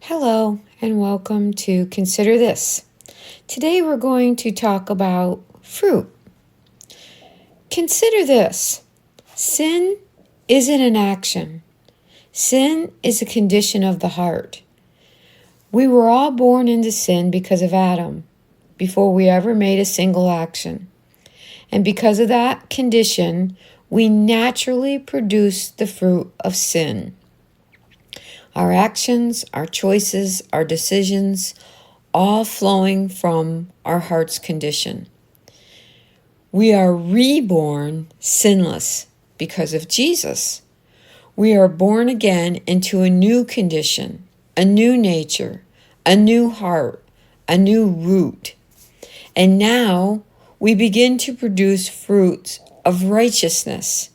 Hello and welcome to Consider This. Today we're going to talk about fruit. Consider this. Sin isn't an action. Sin is a condition of the heart. We were all born into sin because of Adam, before we ever made a single action. And because of that condition, we naturally produce the fruit of sin. Our actions, our choices, our decisions, all flowing from our heart's condition. We are reborn sinless because of Jesus. We are born again into a new condition, a new nature, a new heart, a new root. And now we begin to produce fruits of righteousness.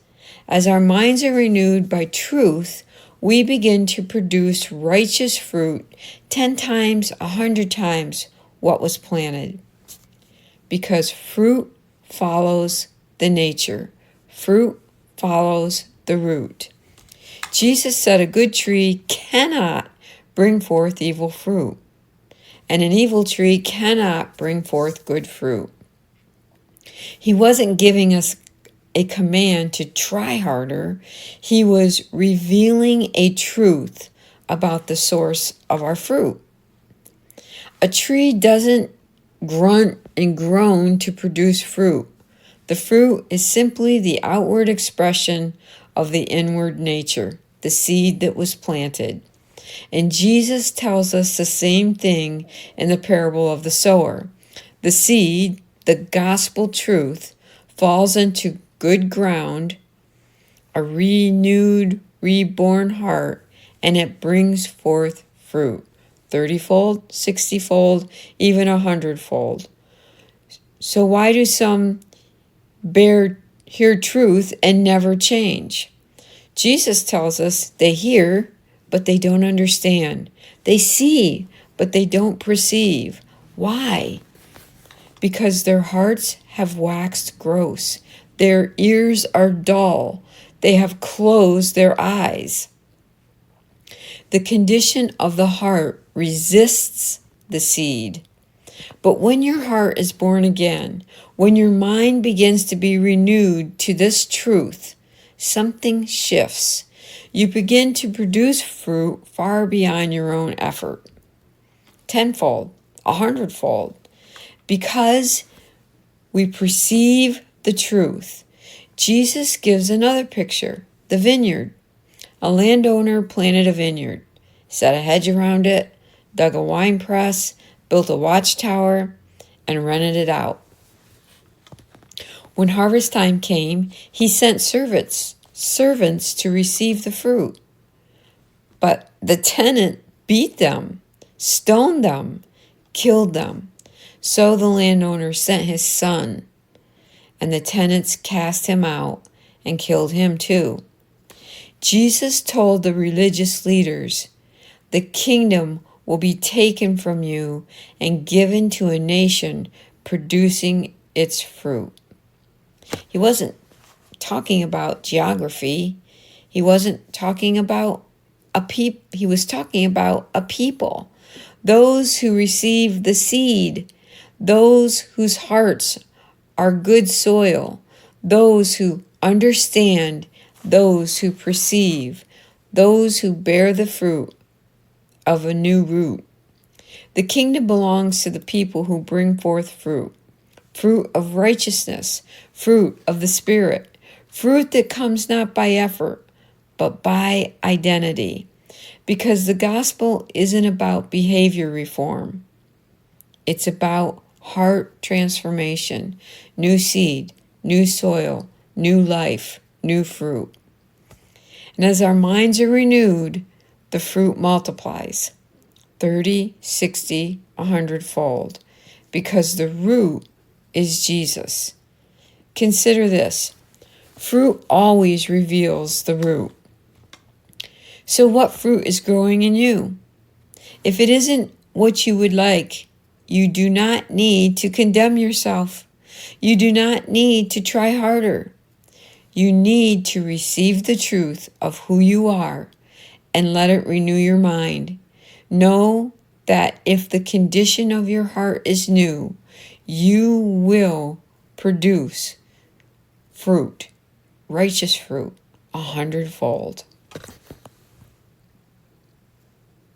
As our minds are renewed by truth, we begin to produce righteous fruit 10 times, 100 times what was planted. Because fruit follows the nature. Fruit follows the root. Jesus said a good tree cannot bring forth evil fruit, and an evil tree cannot bring forth good fruit. He wasn't giving us a command to try harder. He was revealing a truth about the source of our fruit. A tree doesn't grunt and groan to produce fruit. The fruit is simply the outward expression of the inward nature, the seed that was planted. And Jesus tells us the same thing in the parable of the sower. The seed, the gospel truth, falls into good ground, a renewed, reborn heart, and it brings forth fruit, 30-fold, 60-fold, even 100-fold. So why do some hear truth and never change? Jesus tells us they hear, but they don't understand. They see, but they don't perceive. Why? Because their hearts have waxed gross. Their ears are dull. They have closed their eyes. The condition of the heart resists the seed. But when your heart is born again, when your mind begins to be renewed to this truth, something shifts. You begin to produce fruit far beyond your own effort. 10-fold, 100-fold. Because we perceive the truth. Jesus gives another picture, the vineyard. A landowner planted a vineyard, set a hedge around it, dug a wine press, built a watchtower, and rented it out. When harvest time came, he sent servants to receive the fruit. But the tenant beat them, stoned them, killed them. So the landowner sent his son, and the tenants cast him out and killed him too. Jesus told the religious leaders, "The kingdom will be taken from you and given to a nation producing its fruit." He wasn't talking about geography. He wasn't talking about he was talking about a people, those who receive the seed, those whose hearts are good soil, those who understand, those who perceive, those who bear the fruit of a new root. The kingdom belongs to the people who bring forth fruit, fruit of righteousness, fruit of the Spirit, fruit that comes not by effort, but by identity. Because the gospel isn't about behavior reform. It's about heart transformation, new seed, new soil, new life, new fruit. And as our minds are renewed, the fruit multiplies 30, 60, 100-fold, because the root is Jesus. Consider this. Fruit always reveals the root. So what fruit is growing in you? If it isn't what you would like, you do not need to condemn yourself. You do not need to try harder. You need to receive the truth of who you are and let it renew your mind. Know that if the condition of your heart is new, you will produce fruit, righteous fruit, 100-fold.